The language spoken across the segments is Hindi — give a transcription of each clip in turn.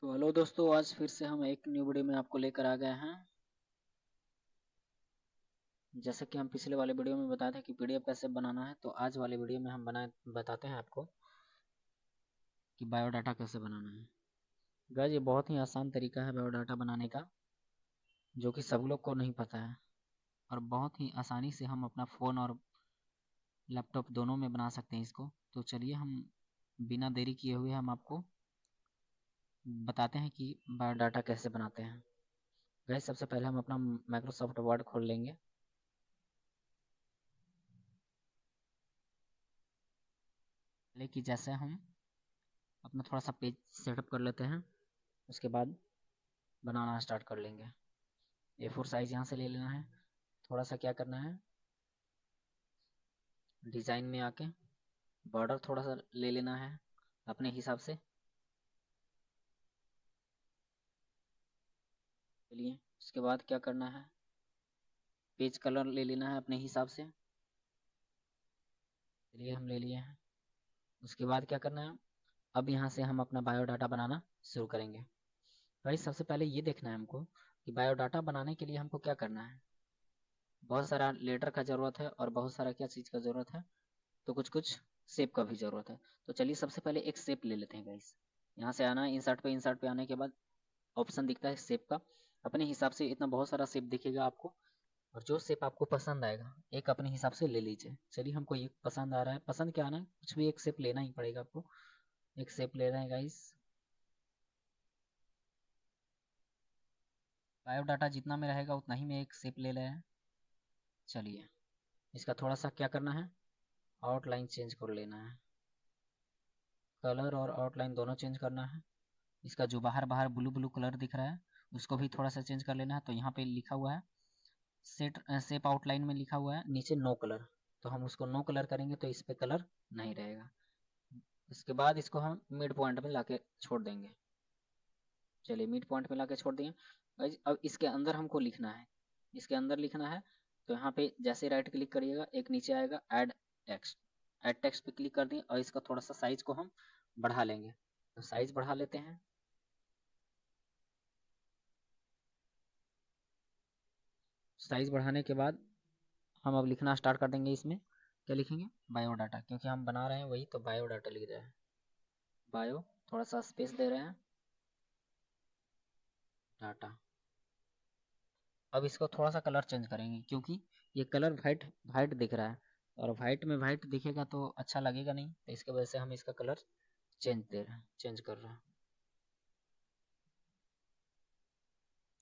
तो हेलो दोस्तों, आज फिर से हम एक न्यू वीडियो में आपको लेकर आ गए हैं। जैसे कि हम पिछले वाले वीडियो में बताए थे कि पीडीएफ कैसे बनाना है, तो आज वाले वीडियो में हम बताते हैं आपको कि बायोडाटा कैसे बनाना है। गाइस, ये बहुत ही आसान तरीका है बायोडाटा बनाने का, जो कि सब लोग को नहीं पता है, और बहुत ही आसानी से हम अपना फ़ोन और लैपटॉप दोनों में बना सकते हैं इसको। तो चलिए हम बिना देरी किए हुए हम आपको बताते हैं कि बायोडाटा कैसे बनाते हैं। गाइस, सबसे पहले हम अपना माइक्रोसॉफ्ट वर्ड खोल लेंगे। लेकिन जैसे हम अपना थोड़ा सा पेज सेटअप कर लेते हैं, उसके बाद बनाना स्टार्ट कर लेंगे। A4 साइज यहाँ से ले लेना है। थोड़ा सा क्या करना है, डिज़ाइन में आके बॉर्डर थोड़ा सा ले लेना है अपने हिसाब से। चलिए, उसके बाद क्या करना है, पेज कलर ले लेना है अपने हिसाब से। चलिए, हम ले लिए हैं। उसके बाद क्या करना है, अब यहाँ से हम अपना बायोडाटा बनाना शुरू करेंगे। भाई, सबसे पहले ये देखना है हमको कि बायोडाटा बनाने के लिए हमको क्या करना है। बहुत सारा लेटर का ज़रूरत है और बहुत सारा क्या चीज़ का ज़रूरत है, तो कुछ कुछ शेप का भी ज़रूरत है। तो चलिए, सबसे पहले एक शेप ले लेते हैं गाइस। यहाँ से आना है, इंसर्ट पे आने के बाद ऑप्शन दिखता है शेप का। अपने हिसाब से इतना बहुत सारा शेप दिखेगा आपको, और जो शेप आपको पसंद आएगा एक अपने हिसाब से ले लीजिए। चलिए, हमको ये पसंद आ रहा है, पसंद क्या आना है, कुछ भी एक शेप लेना ही पड़ेगा आपको। एक शेप ले रहे हैं गाइस। बायोडाटा जितना में रहेगा उतना ही में एक शेप ले रहे हैं। चलिए, इसका थोड़ा सा क्या करना है, आउटलाइन चेंज कर लेना है। कलर और आउटलाइन दोनों चेंज करना है। इसका जो बाहर बाहर ब्लू ब्लू कलर दिख रहा है उसको भी थोड़ा सा चेंज कर लेना है। तो यहाँ पे लिखा हुआ है सेट शेप आउटलाइन में लिखा हुआ है नीचे नो कलर, तो हम उसको नो कलर करेंगे तो इस पे कलर नहीं रहेगा। इसके बाद इसको हम मिड पॉइंट में लाके छोड़ देंगे। चलिए, मिड पॉइंट में लाके छोड़ दिए। अब इसके अंदर हमको लिखना है, इसके अंदर लिखना है। तो यहाँ पे जैसे राइट क्लिक करिएगा, एक नीचे आएगा ऐड टेक्स्ट। ऐड टेक्स्ट पे क्लिक कर दिए और इसका थोड़ा सा साइज को हम बढ़ा लेंगे। तो साइज बढ़ा लेते हैं। साइज बढ़ाने के बाद हम अब लिखना स्टार्ट कर देंगे। इसमें क्या लिखेंगे, बायोडाटा, क्योंकि हम बना रहे हैं वही, तो बायोडाटा लिख रहे हैं। बायो, थोड़ा सा स्पेस दे रहे हैं, डाटा। अब इसको थोड़ा सा कलर चेंज करेंगे, क्योंकि ये कलर वाइट वाइट दिख रहा है, और वाइट में वाइट दिखेगा तो अच्छा लगेगा नहीं, तो इसके वजह से हम इसका कलर चेंज दे रहे हैं, चेंज कर रहे हैं।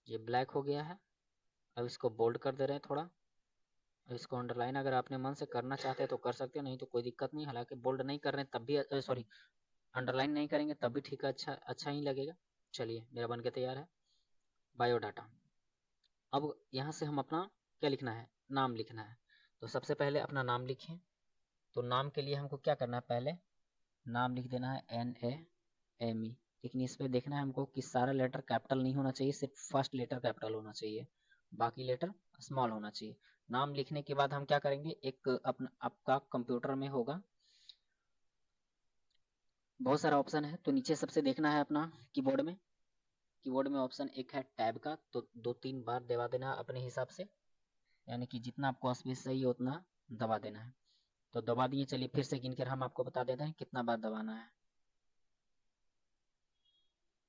ये ब्लैक हो गया है। अब इसको बोल्ड कर दे रहे हैं थोड़ा। अब इसको अंडरलाइन अगर आपने मन से करना चाहते हैं तो कर सकते हैं, नहीं तो कोई दिक्कत नहीं। हालांकि बोल्ड नहीं कर रहे हैं तब भी, सॉरी, अंडरलाइन नहीं करेंगे तब भी ठीक है, अच्छा अच्छा ही लगेगा। चलिए, मेरा बन के तैयार है बायोडाटा। अब यहाँ से हम अपना क्या लिखना है, नाम लिखना है। तो सबसे पहले अपना नाम लिखें। तो नाम के लिए हमको क्या करना है, पहले नाम लिख देना है NAME। लेकिन इस पे देखना है हमको कि सारा लेटर कैपिटल नहीं होना चाहिए, सिर्फ फर्स्ट लेटर कैपिटल होना चाहिए, बाकी लेटर स्मॉल होना चाहिए। नाम लिखने के बाद हम क्या करेंगे, एक अपना आपका कंप्यूटर में होगा बहुत सारा ऑप्शन है, तो नीचे सबसे देखना है अपना कीबोर्ड में ऑप्शन एक है टैब का, तो 2-3 बार दबा देना है अपने हिसाब से, यानी कि जितना आपको स्पेस चाहिए उतना दबा देना है। तो दबा दिए। चलिए, फिर से गिनकर हम आपको बता देते हैं कितना बार दबाना है,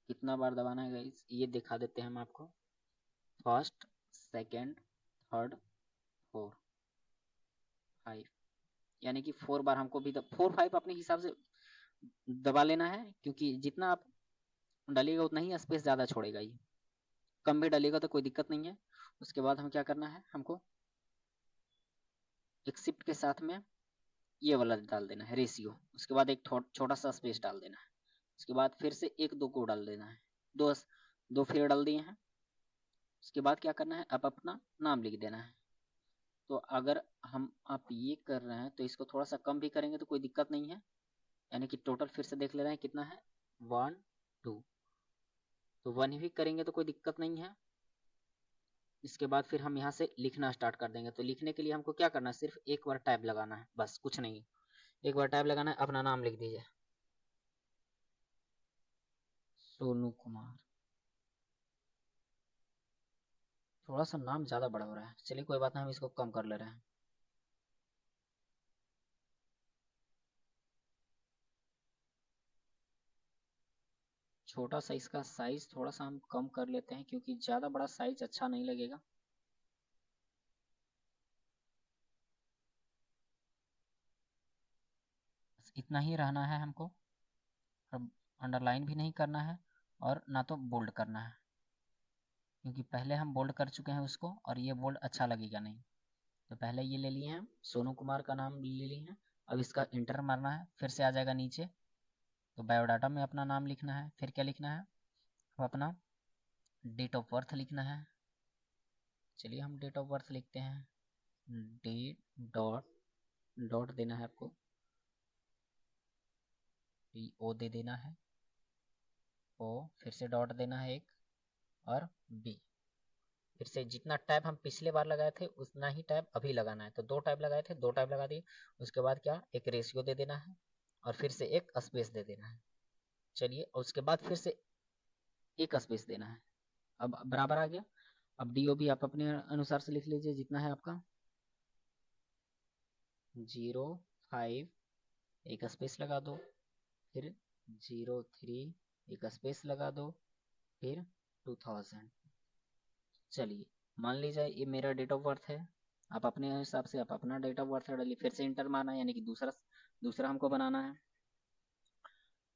कितना बार दबाना है गाइस, ये दिखा देते हैं हम आपको। फर्स्ट, सेकंड, थर्ड, 4, 5, यानी कि 4 बार हमको भी 4-5 अपने हिसाब से दबा लेना है, क्योंकि जितना आप डालिएगा उतना ही स्पेस ज़्यादा छोड़ेगा ये। कम भी डालिएगा तो कोई दिक्कत नहीं है। उसके बाद हम क्या करना है, हमको एक शिफ्ट के साथ में ये वाला डाल देना है रेशियो। उसके बाद एक छोटा सा स्पेस डाल देना है। उसके बाद फिर से 1-2 को डाल देना है। दो दो फिर डाल दिए हैं। उसके बाद क्या करना है, अब अपना नाम लिख देना है। तो अगर हम आप ये कर रहे हैं तो इसको थोड़ा सा कम भी करेंगे तो कोई दिक्कत नहीं है, यानी कि टोटल फिर से देख ले रहे हैं कितना है, 1 2, तो 1 ही करेंगे तो कोई दिक्कत नहीं है। इसके बाद फिर हम यहाँ से लिखना स्टार्ट कर देंगे। तो लिखने के लिए हमको क्या करना है, सिर्फ एक बार टैब लगाना है, बस कुछ नहीं। एक बार टैब लगाना है, अपना नाम लिख दीजिए, सोनू कुमार। थोड़ा सा नाम ज़्यादा बड़ा हो रहा है, चलिए कोई बात नहीं, हम इसको कम कर ले रहे हैं। छोटा सा इसका साइज थोड़ा सा हम कम कर लेते हैं, क्योंकि ज़्यादा बड़ा साइज अच्छा नहीं लगेगा। बस इतना ही रहना है हमको। अब अंडरलाइन भी नहीं करना है और ना तो बोल्ड करना है, क्योंकि पहले हम बोल्ड कर चुके हैं उसको और ये बोल्ड अच्छा लगेगा नहीं। तो पहले ये ले लिए हैं, सोनू कुमार का नाम ले लिए हैं। अब इसका इंटर मारना है, फिर से आ जाएगा नीचे। तो बायोडाटा में अपना नाम लिखना है, फिर क्या लिखना है, अब अपना डेट ऑफ बर्थ लिखना है। चलिए हम डेट ऑफ बर्थ लिखते हैं। डेट डॉट डॉट देना है आपको, ओ दे देना है, ओ फिर से डॉट देना है एक, और बी। फिर से जितना टैब हम पिछले बार लगाए थे उतना ही टैब अभी लगाना है। तो 2 टैब लगाए थे, 2 टैब लगा दिए। उसके बाद क्या, एक रेशियो दे देना है और फिर से एक स्पेस दे देना है। चलिए, और उसके बाद फिर से एक स्पेस देना है। अब बराबर आ गया। अब डीओ भी आप अपने अनुसार से लिख लीजिए, जितना है आपका। 05 एक स्पेस लगा दो, फिर 03 एक स्पेस लगा दो, फिर 2000। चलिए, मान लीजिए ये मेरा डेट ऑफ बर्थ है। आप अपने हिसाब से आप अपना डेट ऑफ बर्थ डालिए, फिर से इंटर मारना है, यानी कि दूसरा दूसरा हमको बनाना है।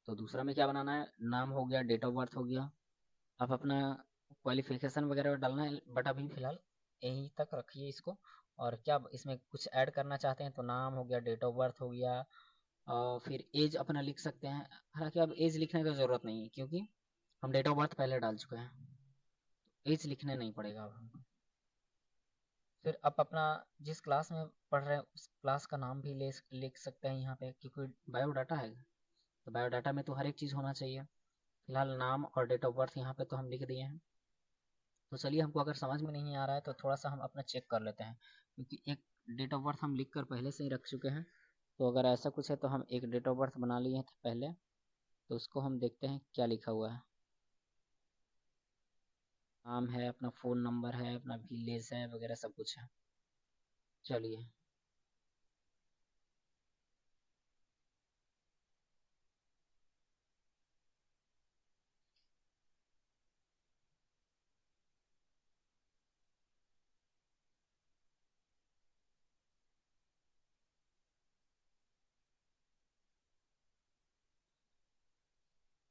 तो दूसरा में क्या बनाना है, नाम हो गया, डेट ऑफ बर्थ हो गया। आप अपना क्वालिफिकेशन वगैरह डालना है, बट अभी फिलहाल यहीं तक रखिए इसको। और क्या इसमें कुछ ऐड करना चाहते हैं तो नाम हो गया, डेट ऑफ बर्थ हो गया, और फिर एज अपना लिख सकते हैं। हालांकि अब एज लिखने की ज़रूरत नहीं है, क्योंकि हम डेट ऑफ बर्थ पहले डाल चुके हैं। एज लिखने नहीं पड़ेगा अब हमको। फिर आप अपना जिस क्लास में पढ़ रहे हैं उस क्लास का नाम भी लिख सकते हैं यहाँ पे, क्योंकि बायोडाटा है। तो बायोडाटा में तो हर एक चीज़ होना चाहिए। फिलहाल नाम और डेट ऑफ बर्थ यहाँ पे तो हम लिख दिए हैं। तो चलिए, हमको अगर समझ में नहीं आ रहा है तो थोड़ा सा हम अपना चेक कर लेते हैं, क्योंकि एक डेट ऑफ बर्थ हम लिख कर पहले से ही रख चुके हैं। तो अगर ऐसा कुछ है तो हम एक डेट ऑफ बर्थ बना लिए थे पहले, तो उसको हम देखते हैं क्या लिखा हुआ है। नाम है, अपना फ़ोन नंबर है, अपना विलेज है, वगैरह सब कुछ है। चलिए,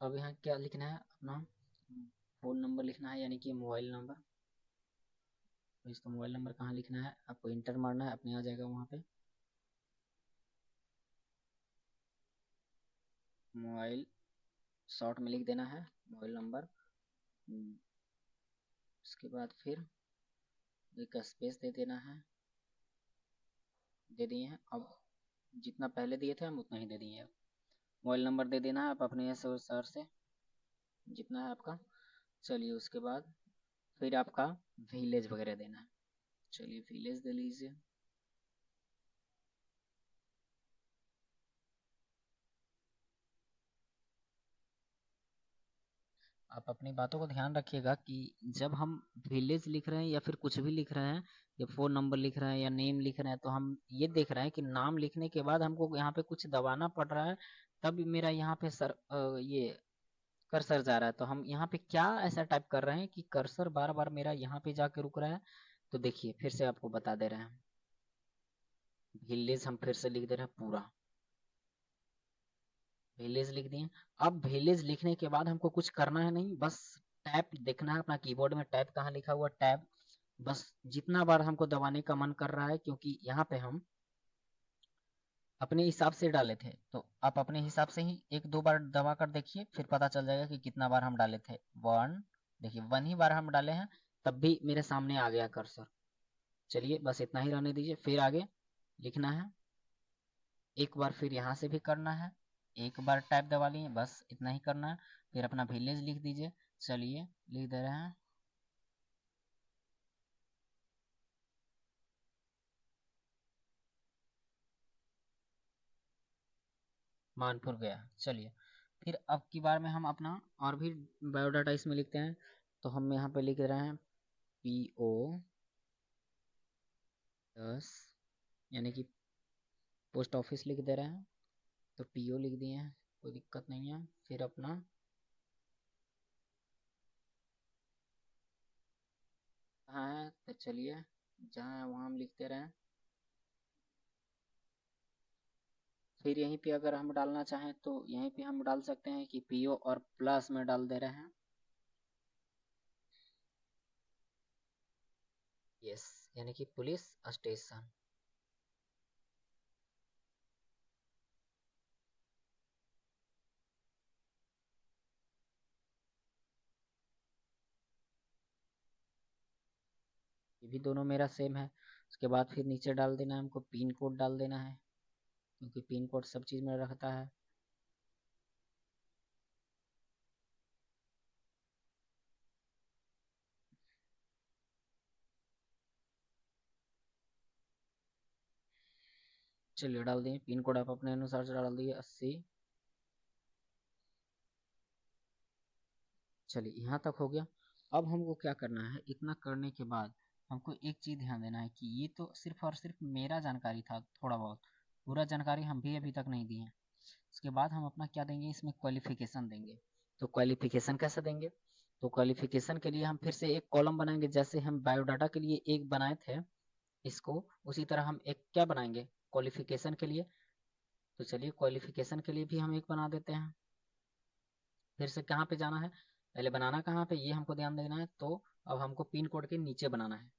अब यहाँ क्या लिखना है, अपना फ़ोन नंबर लिखना है, यानी कि मोबाइल नंबर। तो इसका मोबाइल नंबर कहाँ लिखना है, आपको इंटर मारना है, अपने आ जाएगा वहाँ पे। मोबाइल शॉर्ट में लिख देना है, मोबाइल नंबर। उसके बाद फिर एक स्पेस दे देना है, दे दिए हैं। अब जितना पहले दिए थे हम उतना ही दे दिए हैं। मोबाइल नंबर दे देना है आप अपने सर से, जितना है आपका। चलिए, उसके बाद फिर आपका विलेज वगैरह देना है। चलिए, विलेज दे लीजिए। आप अपनी बातों को ध्यान रखिएगा कि जब हम विलेज लिख रहे हैं या फिर कुछ भी लिख रहे हैं, या फ़ोन नंबर लिख रहे हैं या नेम लिख रहे हैं, तो हम ये देख रहे हैं कि नाम लिखने के बाद हमको यहाँ पे कुछ दबाना पड़ रहा है, तब मेरा यहाँ पे ये कर्सर जा रहा है। तो हम यहाँ पे क्या ऐसा टाइप कर रहे हैं कि कर्सर बार बार मेरा यहाँ पे जाके रुक रहा है। तो देखिए, फिर से आपको बता दे रहे हैं। विलेज हम फिर से लिख दे रहे हैं पूरा, विलेज लिख दिए। अब विलेज लिखने के बाद हमको कुछ करना है नहीं, बस टैब देखना है अपना कीबोर्ड में, टैब कहाँ लिखा हुआ, टैब। बस जितना बार हमको दबाने का मन कर रहा है, क्योंकि यहाँ पे हम अपने हिसाब से डाले थे, तो आप अपने हिसाब से ही एक दो बार दबा कर देखिए, फिर पता चल जाएगा कि कितना बार हम डाले थे। वन, देखिए 1 ही बार हम डाले हैं, तब भी मेरे सामने आ गया कर्सर। चलिए, बस इतना ही रहने दीजिए, फिर आगे लिखना है। एक बार फिर यहाँ से भी करना है, एक बार टाइप दबा लिए, बस इतना ही करना है। फिर अपना विलेज लिख दीजिए। चलिए, लिख दे रहे हैं, मानपुर गया। चलिए, फिर अब की बार में हम अपना और भी बायोडाटा इसमें लिखते हैं। तो हम यहाँ पे लिख रहे हैं PO 10, यानी कि पोस्ट ऑफिस लिख दे रहे हैं। तो PO लिख दिए हैं, कोई दिक्कत नहीं है। फिर अपना कहाँ है, तो चलिए जहाँ है वहाँ हम लिखते रहें। फिर यहीं पे अगर हम डालना चाहें तो यहीं पे हम डाल सकते हैं कि PO और प्लस में डाल दे रहे हैं। यस, यानी कि पुलिस स्टेशन। ये भी दोनों मेरा सेम है। उसके बाद फिर नीचे डाल देना है हमको, पिन कोड डाल देना है, क्योंकि पिन कोड सब चीज़ में रखता है। चलिए डाल दिए पिन कोड, आप अपने अनुसार से डाल दिए 80। चलिए यहाँ तक हो गया। अब हमको क्या करना है, इतना करने के बाद हमको एक चीज़ ध्यान देना है कि ये तो सिर्फ और सिर्फ मेरा जानकारी था, थोड़ा बहुत, पूरा जानकारी हम भी अभी तक नहीं दिए हैं। उसके बाद हम अपना क्या देंगे, इसमें क्वालिफिकेशन देंगे। तो क्वालिफिकेशन कैसे देंगे, तो क्वालिफिकेशन के लिए हम फिर से एक कॉलम बनाएंगे, जैसे हम बायोडाटा के लिए एक बनाए थे इसको, उसी तरह हम एक क्या बनाएंगे क्वालिफिकेशन के लिए। तो चलिए क्वालिफिकेशन के लिए भी हम एक बना देते हैं। फिर से कहाँ पे जाना है, पहले बनाना कहाँ पे ये हमको ध्यान देना है। तो अब हमको पिन कोड के नीचे बनाना है।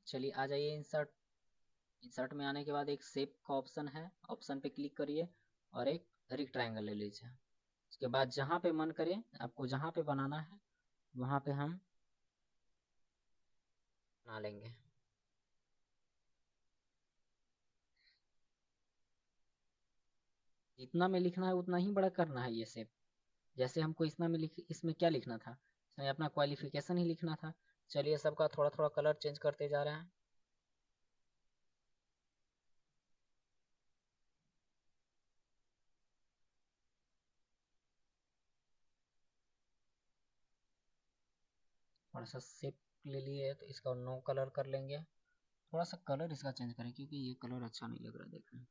चलिए आ जाइए इंसर्ट। इंसर्ट में आने के बाद एक शेप का ऑप्शन है, ऑप्शन पे क्लिक करिए और एक रेक्टेंगल ले लीजिए। उसके बाद जहाँ पे मन करे आपको, जहाँ पे बनाना है वहाँ पे हम बना लेंगे। जितना में लिखना है उतना ही बड़ा करना है ये शेप। जैसे हमको इसमें क्या लिखना था, इसमें अपना क्वालिफिकेशन ही लिखना था। चलिए सबका थोड़ा थोड़ा कलर चेंज करते जा रहे हैं। थोड़ा सा शेप ले लिए तो इसका नो कलर कर लेंगे। थोड़ा सा कलर इसका चेंज करें क्योंकि ये कलर अच्छा नहीं लग रहा देखने में।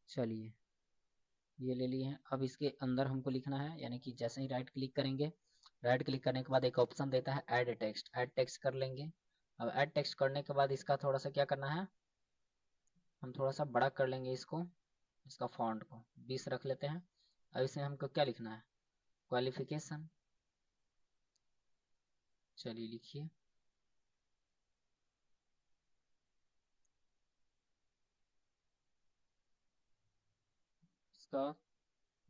चलिए ये ले लिए हैं। अब इसके अंदर हमको लिखना है, यानी कि जैसे ही राइट क्लिक करेंगे, राइट क्लिक करने के बाद एक ऑप्शन देता है ऐड टेक्स्ट, ऐड टेक्स्ट कर लेंगे। अब ऐड टेक्स्ट करने के बाद इसका थोड़ा सा क्या करना है, हम थोड़ा सा बड़ा कर लेंगे इसको, इसका फॉन्ट को 20 रख लेते हैं। अब इसमें हमको क्या लिखना है, क्वालिफिकेशन। चलिए लिखिए। इसका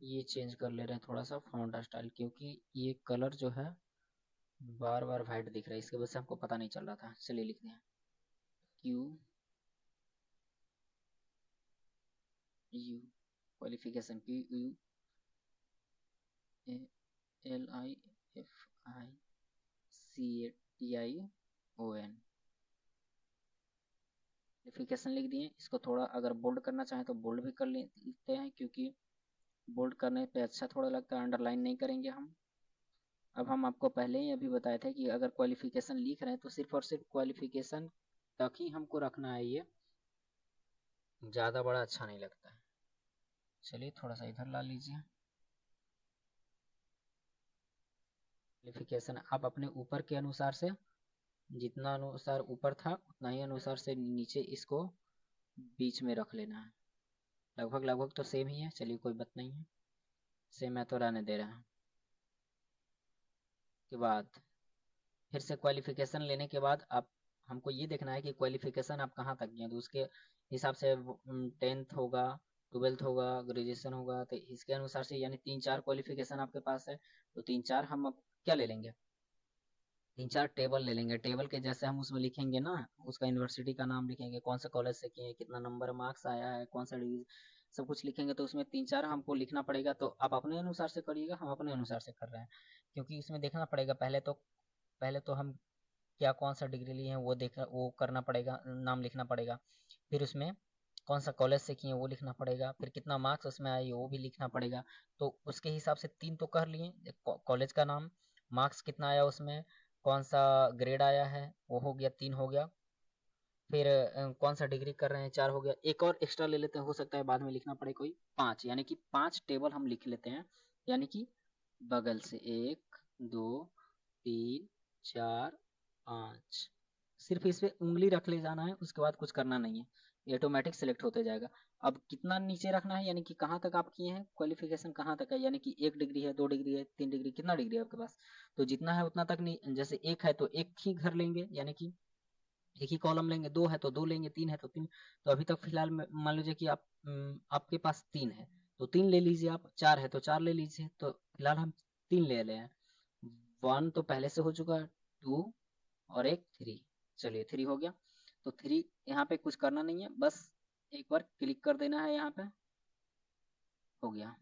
ये चेंज कर ले रहे हैं थोड़ा सा फॉन्ट स्टाइल, क्योंकि ये कलर जो है बार बार वाइट दिख रहा है, इसकी वजह से हमको पता नहीं चल रहा था। चलिए लिखते हैं Q U, qualification QUALIFICATION। Qualification लिख दिए। इसको थोड़ा अगर बोल्ड करना चाहें तो बोल्ड भी कर लेते हैं, क्योंकि बोल्ड करने पे अच्छा थोड़ा लगता है, अंडरलाइन नहीं करेंगे हम। अब हम आपको पहले ही अभी बताए थे कि अगर क्वालिफिकेशन लिख रहे हैं तो सिर्फ और सिर्फ क्वालिफिकेशन तक ही हमको रखना है, ये ज़्यादा बड़ा अच्छा नहीं लगता है। चलिए थोड़ा सा इधर ला लीजिए। क्वालिफिकेशन आप अपने ऊपर के अनुसार से, जितना अनुसार ऊपर था उतना ही अनुसार से नीचे इसको बीच में रख लेना है। लगभग लगभग तो सेम ही है, चलिए कोई बात नहीं है, सेम है तो रहने दे रहा है। के बाद फिर से क्वालिफिकेशन लेने के बाद आप, हमको ये देखना है कि क्वालिफिकेशन आप कहाँ तक किए, तो उसके हिसाब से 10th होगा, 12th होगा, ग्रेजुएशन होगा, तो इसके अनुसार से यानी 3-4 क्वालिफिकेशन आपके पास है। तो 3-4 हम अब क्या ले लेंगे, 3-4 टेबल ले लेंगे। टेबल के जैसे हम उसमें लिखेंगे ना, उसका यूनिवर्सिटी का नाम लिखेंगे, कौन सा कॉलेज से किए, कितना नंबर मार्क्स आया है, कौन सा डिग्री, सब कुछ लिखेंगे। तो उसमें 3-4 हमको लिखना पड़ेगा। तो आप अपने अनुसार से करिएगा, हम अपने अनुसार से कर रहे हैं, क्योंकि इसमें देखना पड़ेगा पहले तो हम क्या कौन सा डिग्री लिए हैं वो करना पड़ेगा, नाम लिखना पड़ेगा। फिर उसमें कौन सा कॉलेज से किए वो लिखना पड़ेगा, फिर कितना मार्क्स उसमें आए वो भी लिखना पड़ेगा। तो उसके हिसाब से 3 तो कर लिए, कॉलेज का नाम, मार्क्स कितना आया उसमें, कौन सा ग्रेड आया है वो हो गया, 3 हो गया। फिर कौन सा डिग्री कर रहे हैं, 4 हो गया। एक और एक्स्ट्रा ले लेते हैं, हो सकता है बाद में लिखना पड़े कोई, 5, यानी कि 5 टेबल हम लिख लेते हैं। यानी कि बगल से 1 2 3 4 5, सिर्फ इस पे उंगली रख ले जाना है, उसके बाद कुछ करना नहीं है, ये ऑटोमेटिक सेलेक्ट होते जाएगा। अब कितना नीचे रखना है, यानी कि कहाँ तक आप किए हैं, क्वालिफिकेशन कहाँ तक है, यानी कि 1 डिग्री है, 2 डिग्री है, 3 डिग्री, कितना डिग्री है आपके पास, तो जितना है उतना तक नहीं। जैसे 1 है तो 1 ही घर लेंगे, यानी कि एक ही कॉलम लेंगे, 2 है तो 2 लेंगे, 3 है तो 3। तो अभी तक फिलहाल मान लीजिए कि आपके पास 3 है तो 3 ले लीजिए, आप 4 है तो 4 ले लीजिए, तो फिलहाल हम 3 ले रहे हैं। 1 तो पहले से हो चुका है, 2 और एक 3, चलिए 3 हो गया। तो 3 यहाँ पे कुछ करना नहीं है, बस एक बार क्लिक कर देना है, यहाँ पे हो गया,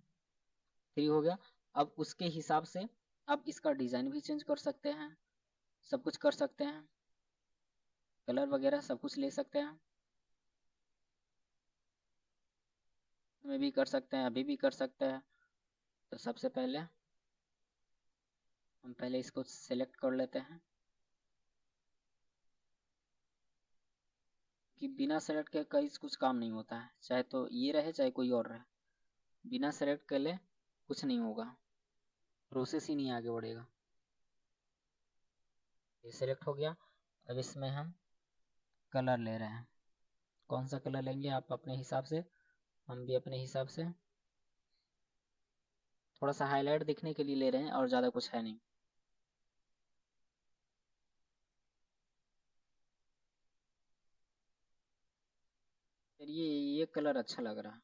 3 हो गया। अब उसके हिसाब से अब इसका डिजाइन भी चेंज कर सकते हैं, सब कुछ कर सकते हैं, कलर वगैरह सब कुछ ले सकते हैं, में भी कर सकते हैं, अभी भी कर सकते हैं। तो सबसे पहले हम पहले इसको सेलेक्ट कर लेते हैं, कि बिना सेलेक्ट के कहीं कुछ काम नहीं होता है, चाहे तो ये रहे चाहे कोई और रहे, बिना सेलेक्ट कर ले कुछ नहीं होगा, प्रोसेस ही नहीं आगे बढ़ेगा। ये सेलेक्ट हो गया। अब इसमें हम कलर ले रहे हैं, कौन सा कलर लेंगे आप अपने हिसाब से, हम भी अपने हिसाब से थोड़ा सा हाईलाइट दिखने के लिए ले रहे हैं, और ज़्यादा कुछ है नहीं। फिर ये कलर अच्छा लग रहा है,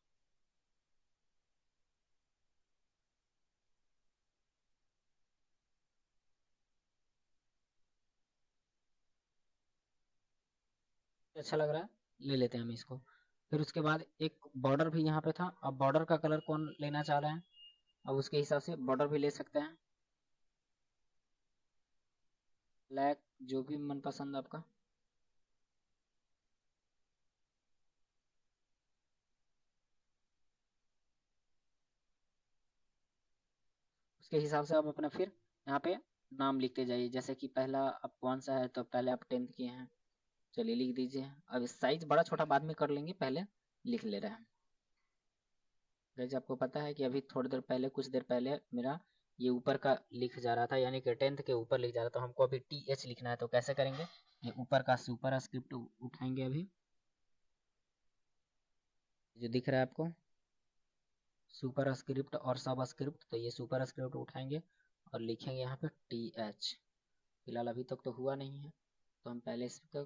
अच्छा लग रहा है, ले लेते हैं हम इसको। फिर उसके बाद एक बॉर्डर भी यहाँ पे था, अब बॉर्डर का कलर कौन लेना चाह रहे हैं, अब उसके हिसाब से बॉर्डर भी ले सकते हैं, ब्लैक, जो भी मनपसंद आपका। उसके हिसाब से आप अपना फिर यहाँ पे नाम लिखते जाइए, जैसे कि पहला अब कौन सा है, तो पहले आप 10th किए हैं, चलिए लिख दीजिए। अब साइज बड़ा छोटा बाद में कर लेंगे, पहले लिख ले रहे हैं। जैसे आपको पता है कि अभी थोड़ी देर पहले, कुछ देर पहले मेरा ये ऊपर का लिख जा रहा था, यानी कि 10th के ऊपर लिख जा रहा था, तो हमको अभी TH लिखना है, तो कैसे करेंगे, ये ऊपर का सुपर स्क्रिप्ट उठाएंगे, अभी जो दिख रहा है आपको सुपर स्क्रिप्ट और सब स्क्रिप्ट, तो ये सुपर स्क्रिप्ट उठाएंगे और लिखेंगे यहाँ पे TH। फिलहाल अभी तक तो हुआ नहीं है, तो हम पहले इसका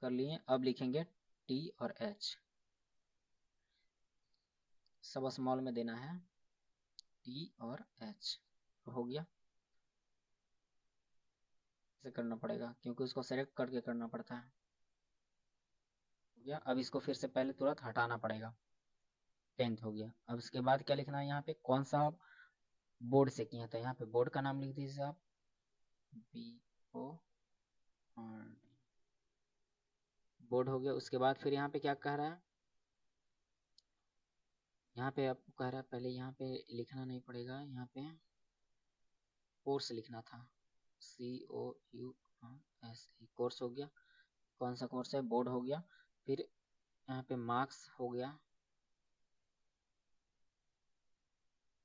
कर लिए, अब लिखेंगे T और H, सब स्मॉल में देना है, T और H हो गया। इसे करना पड़ेगा क्योंकि उसको सेलेक्ट करके करना पड़ता है, हो गया। अब इसको फिर से पहले तुरंत हटाना पड़ेगा, 10th हो गया। अब इसके बाद क्या लिखना है, यहाँ पे कौन सा आप बोर्ड से किए हैं, तो यहाँ पे बोर्ड का नाम लिख दीजिए आप, BO, बोर्ड हो गया। उसके बाद फिर यहाँ पे क्या कह रहा है, यहाँ पे आपको कह रहा है, पहले यहाँ पे लिखना नहीं पड़ेगा, यहाँ पे कोर्स लिखना था, COURSE, कोर्स हो गया। कौन सा कोर्स है, बोर्ड हो गया। फिर यहाँ पे मार्क्स हो गया,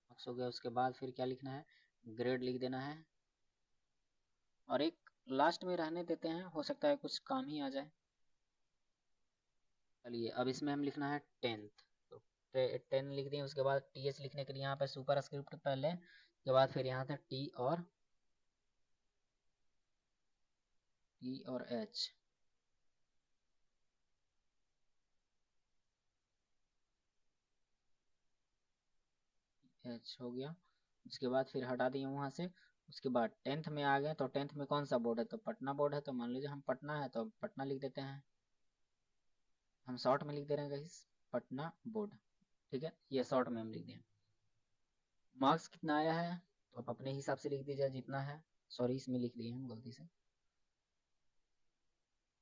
मार्क्स हो गया। उसके बाद फिर क्या लिखना है, ग्रेड लिख देना है, और एक लास्ट में रहने देते हैं, हो सकता है कुछ काम ही आ जाए। चलिए अब इसमें हम लिखना है 10th, तो 10 लिख दिए। उसके बाद TH लिखने के लिए यहाँ पे सुपर स्क्रिप्ट पहले, उसके बाद फिर यहाँ से T और H, H हो गया। उसके बाद फिर हटा दिए वहाँ से। उसके बाद 10th में आ गए, तो 10th में कौन सा बोर्ड है, तो पटना बोर्ड है, तो मान लीजिए हम पटना है तो पटना लिख देते हैं, हम शॉर्ट में लिख दे रहे हैं गाइस, पटना बोर्ड, ठीक है, ये शॉर्ट में हम लिख दें। मार्क्स कितना आया है, तो आप अपने हिसाब से लिख दीजिए जितना है, सॉरी इसमें लिख दिए हम गलती से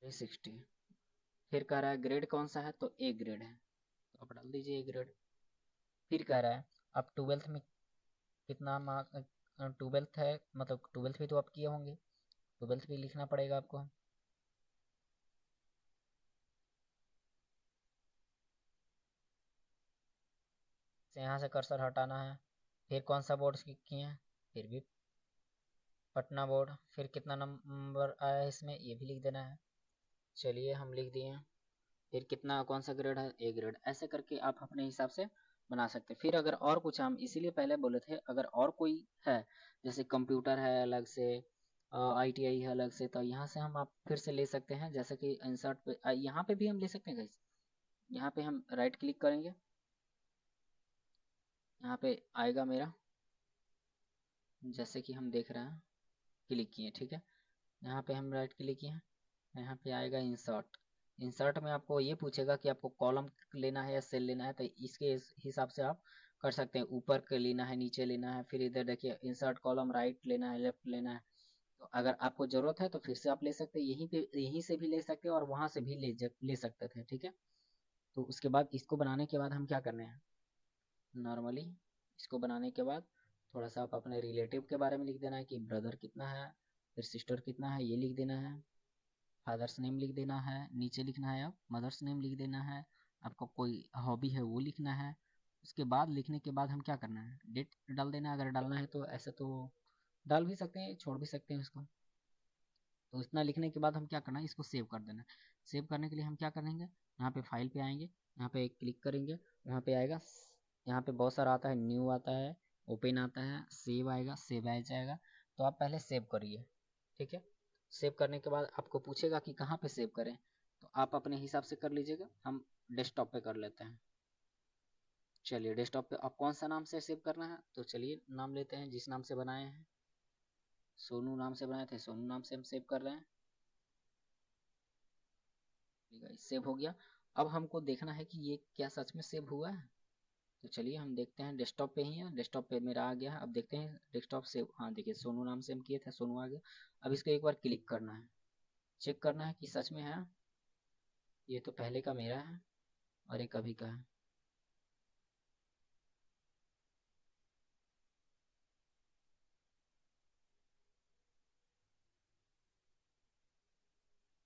360। फिर कह रहा है ग्रेड कौन सा है, तो ए ग्रेड है, तो आप डाल दीजिए ए ग्रेड। फिर कह रहा है आप ट्वेल्थ में कितना मार्क, ट्वेल्थ है मतलब ट्वेल्थ भी तो आप किए होंगे, ट्वेल्थ भी लिखना पड़ेगा आपको। से यहाँ से कर्सर हटाना है। फिर कौन सा बोर्ड किए हैं, फिर भी पटना बोर्ड। फिर कितना नंबर आया है इसमें, ये भी लिख देना है। चलिए हम लिख दिए। फिर कितना कौन सा ग्रेड है, ए ग्रेड। ऐसे करके आप अपने हिसाब से बना सकते हैं। फिर अगर और कुछ, हम इसीलिए पहले बोले थे अगर और कोई है, जैसे कंप्यूटर है अलग से, आईटीआई है अलग से, तो यहाँ से हम आप फिर से ले सकते हैं। जैसे कि इंसर्ट पे यहाँ पे भी हम ले सकते हैं गाइस। यहाँ पे हम राइट क्लिक करेंगे, यहाँ पे आएगा मेरा, जैसे कि हम देख रहे हैं, क्लिक किए, ठीक है। यहाँ पे हम राइट क्लिक किए हैं, यहाँ पे आएगा इंसर्ट। इंसर्ट में आपको ये पूछेगा कि आपको कॉलम लेना है या सेल लेना है, तो इसके हिसाब से आप कर सकते हैं। ऊपर के लेना है, नीचे लेना है, फिर इधर देखिए इंसर्ट कॉलम, राइट लेना है, लेफ्ट लेना है। तो अगर आपको जरूरत है तो फिर से आप ले सकते हैं, यहीं पे यहीं से भी ले सकते हैं और वहां से भी ले सकते थे, ठीक है। तो उसके बाद इसको बनाने के बाद हम क्या करने हैं, नॉर्मली इसको बनाने के बाद थोड़ा सा आप अपने रिलेटिव के बारे में लिख देना है कि ब्रदर कितना है, फिर सिस्टर कितना है, ये लिख देना है। फादर्स नेम लिख देना है, नीचे लिखना है अब मदर्स नेम लिख देना है। आपका कोई हॉबी है वो लिखना है। उसके बाद लिखने के बाद हम क्या करना है, डेट डाल देना है। अगर डालना है तो ऐसे तो डाल भी सकते हैं, छोड़ भी सकते हैं इसको। तो इतना लिखने के बाद हम क्या करना है, इसको सेव कर देना है। सेव करने के लिए हम क्या करेंगे, यहाँ पे फाइल पे आएंगे, यहाँ पे क्लिक करेंगे, यहाँ पे आएगा, यहाँ पे बहुत सारा आता है, न्यू आता है, ओपन आता है, सेव आएगा, सेव आ जाएगा। तो आप पहले सेव करिए, ठीक है। सेव करने के बाद आपको पूछेगा कि कहाँ पे सेव करें, तो आप अपने हिसाब से कर लीजिएगा। हम डेस्कटॉप पे कर लेते हैं। चलिए डेस्कटॉप पे आप कौन सा नाम से सेव करना है, तो चलिए नाम लेते हैं जिस नाम से बनाए हैं। सोनू नाम से बनाए थे, सोनू नाम से हम सेव कर रहे हैं। ठीक है, सेव हो गया। अब हमको देखना है कि ये क्या सच में सेव हुआ है। तो चलिए हम देखते हैं, डेस्कटॉप पे ही है, डेस्कटॉप पे मेरा आ गया है। अब देखते हैं डेस्कटॉप सेव, हाँ देखिए सोनू नाम से हम किए थे, सोनू आ गया। अब इसको एक बार क्लिक करना है, चेक करना है कि सच में है। ये तो पहले का मेरा है और एक अभी का है।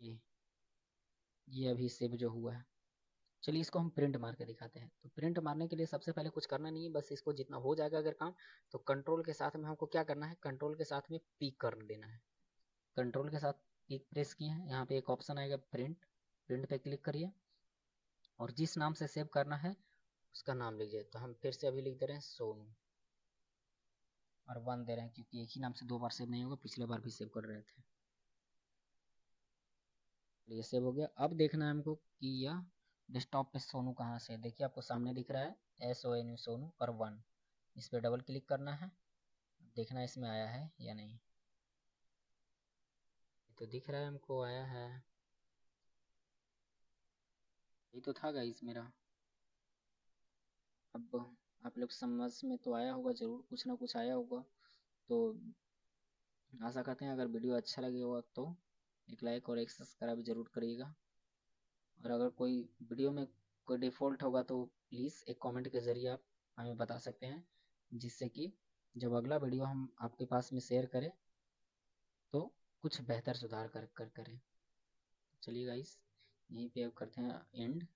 ये ये अभी सेव जो हुआ है। चलिए इसको हम प्रिंट मार के दिखाते हैं। तो प्रिंट मारने के लिए सबसे पहले कुछ करना नहीं है, बस इसको जितना हो जाएगा अगर काम, तो कंट्रोल के साथ में हमको क्या करना है, कंट्रोल के साथ में पीक कर देना है। कंट्रोल के साथ पीक प्रेस किए हैं, यहाँ पे एक ऑप्शन आएगा प्रिंट, प्रिंट पे क्लिक करिए और जिस नाम से सेव करना है उसका नाम लीजिए। तो हम फिर से अभी लिख दे रहे हैं सोनू और 1 दे रहे हैं, क्योंकि एक ही नाम से 2 बार सेव नहीं होगा, पिछले बार भी सेव कर रहे थे। ये सेव हो गया। अब देखना है हमको कि यह डेस्कटॉप पे सोनू कहाँ से है। देखिए आपको सामने दिख रहा है SONU सोनू और 1, इस पे डबल क्लिक करना है, देखना इसमें आया है या नहीं। तो दिख रहा है हमको आया है, ये तो था गाइस मेरा। अब आप लोग समझ में तो आया होगा, जरूर कुछ ना कुछ आया होगा। तो आशा करते हैं अगर वीडियो अच्छा लगे होगा तो एक लाइक और एक सब्सक्राइब जरूर करिएगा। और अगर कोई वीडियो में कोई डिफ़ॉल्ट होगा तो प्लीज़ एक कमेंट के ज़रिए आप हमें बता सकते हैं, जिससे कि जब अगला वीडियो हम आपके पास में शेयर करें तो कुछ बेहतर सुधार कर कर करें। चलिए गाइस, यहीं पे अब करते हैं एंड।